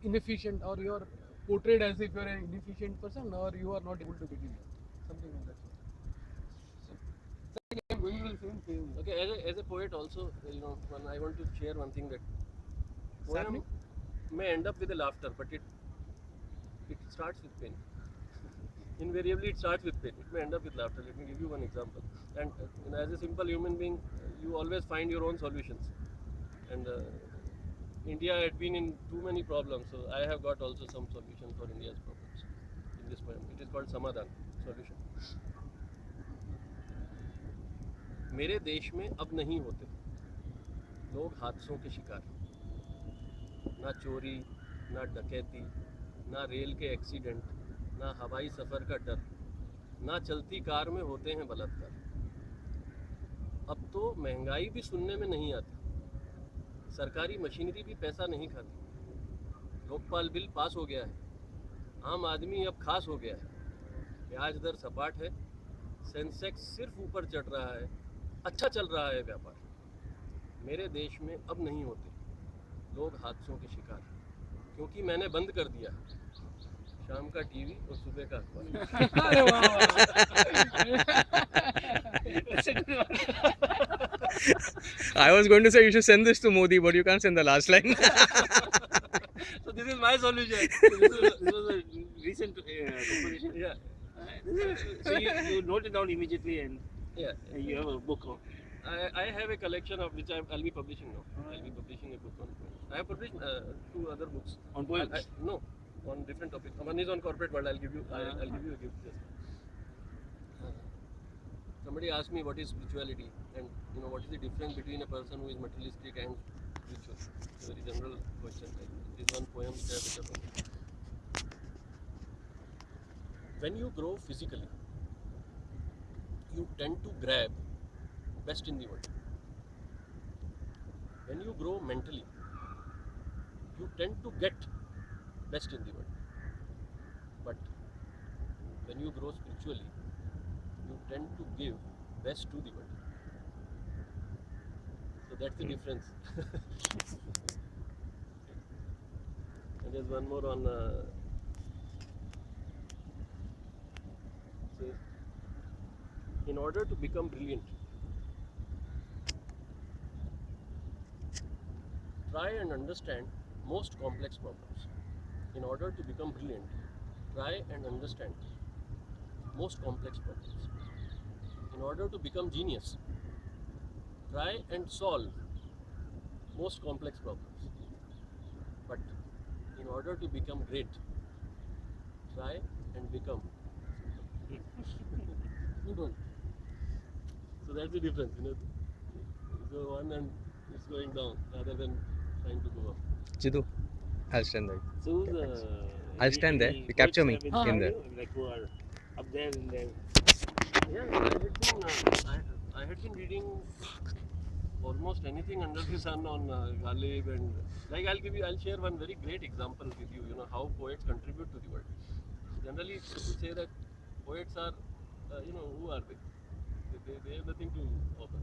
inefficient, or you are portrayed as if you are an inefficient person, or you are not able to get in there. Something like that. So, I'm going to the same thing. Okay, as a poet also, when I want to share one thing that poem Sadly, may end up with a laughter, but it starts with pain. Invariably, it starts with pain. It may end up with laughter. Let me give you one example. And as a simple human being, you always find your own solutions. And India had been in too many problems, so I have got also some solution for India's problems in this poem. It is called Samadhan solution. मेरे देश में अब नहीं होते लोग हादसों के शिकार, ना चोरी, ना डकैती, ना रेल के एक्सीडेंट, ना हवाई सफ़र का डर, ना चलती कार में होते हैं बलात्कार। अब तो महंगाई भी सुनने में नहीं आती, सरकारी मशीनरी भी पैसा नहीं खाती, लोकपाल बिल पास हो गया है, आम आदमी अब खास हो गया है, ब्याज दर सपाट है, सेंसेक्स सिर्फ ऊपर चढ़ रहा है, अच्छा चल रहा है व्यापार। मेरे देश में अब नहीं होते लोग हादसों के शिकार, क्योंकि मैंने बंद कर दिया शाम का टीवी और सुबह का अखबार। अरे वाह I was going to say you should send this to Modi, but you can't send the last line. So this is my solution. This was a recent composition. Yeah, So you note it down immediately and yeah. you have a book. I have a collection of which I'll be publishing now. I'll be publishing a book on poems. I have published 2 other books. On poems? No, on different topics. One is on corporate world. I'll give you a gift. Just. Somebody asked me what is spirituality, and what is the difference between a person who is materialistic and spiritual. It's a very general question. This one poem which I have written. When you grow physically, you tend to grab best in the world. When you grow mentally, you tend to get best in the world. But when you grow spiritually, you tend to give best to the world. So that's the difference. And there's one more on says, in order to become brilliant, try and understand most complex problems. In order to become brilliant, try and understand most complex problems. In order to become genius, try and solve most complex problems. But in order to become great, try and become good one. So that's the difference, You go on and it's going down rather than trying to go up. Jiddu, I'll stand there. So I'll stand there. You capture me in there. Like who are up there in there. Yeah, I had been reading almost anything under the sun on Ghalib, and I'll share one very great example with you. How poets contribute to the world. Generally, people say that poets are, who are they? They have nothing to offer.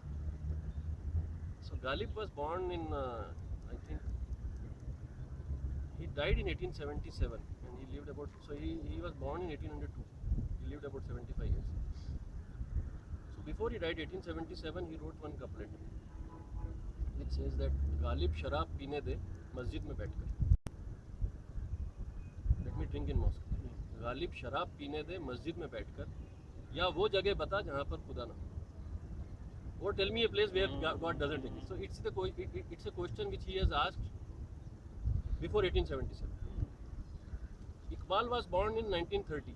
So Ghalib was born in, I think, he died in 1877, and he lived about. So he was born in 1802. He lived about 75 years. So before he died, 1877, he wrote one couplet, which says that Ghalib शराब पीने दे मस्जिद में बैठकर. Let me drink in mosque. Ghalib शराब पीने दे मस्जिद में बैठकर, या वो जगह बता जहाँ पर खुदा ना हो. Or tell me a place where God doesn't exist. So it's a question which he has asked before 1877. Iqbal was born in 1930.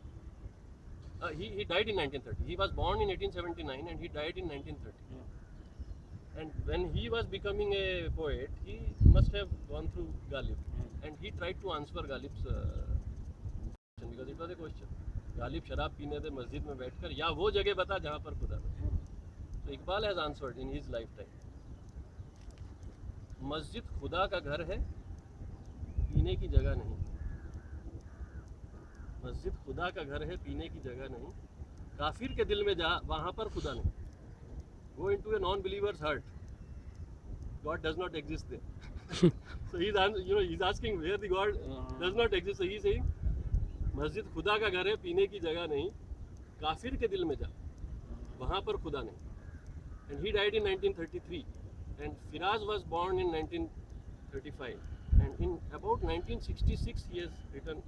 He died in 1930. He was born in 1879 and he died in 1930. And when he was becoming a poet, he must have gone through Ghalib. And he tried to answer Ghalib's question, because it was a question. Ghalib शराब पीने दे मस्जिद में बैठकर, या वो जगह बता जहाँ पर खुदा ना. So Iqbal has answered in his lifetime. मस्जिद खुदा का घर है, पीने की जगह नहीं. मस्जिद खुदा का घर है, पीने की जगह नहीं. काफिर के दिल में जा, वहाँ पर खुदा नहीं. Go into a non-believer's heart. God does not exist there. So So he's asking where the God does not exist. So he's saying, मस्जिद खुदा का घर है, पीने की जगह नहीं, काफिर के दिल में जा, वहाँ पर खुदा नहीं. And he died in 1933, and Firaz was born in 1935, and in about 1966 he has written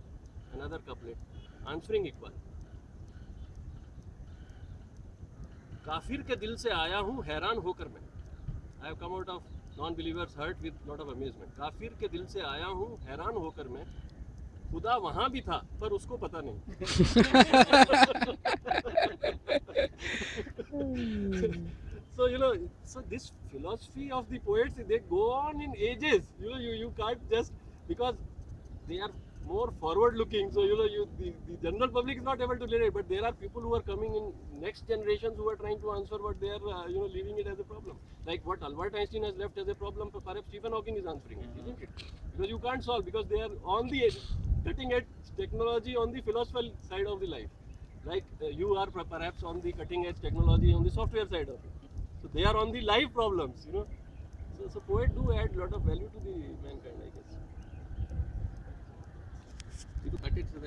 another couplet answering Iqbal. काफिर के दिल से आया हूँ हैरान होकर मैं. I have come out of non-believers' hurt with lot of amusement. काफिर के दिल से आया हूँ हैरान होकर मैं, खुदा वहाँ भी था पर उसको पता नहीं. So so this philosophy of the poets, they go on in ages. You can't just, because they are more forward-looking. So the general public is not able to relate, but there are people who are coming in next generations who are trying to answer what they are leaving it as a problem. Like what Albert Einstein has left as a problem, perhaps Stephen Hawking is answering it, isn't it? Because you can't solve, because they are on the cutting edge technology on the philosophical side of the life. Like you are perhaps on the cutting edge technology on the software side of it. So they are on the life problems, So poets do add a lot of value to the mankind, I guess.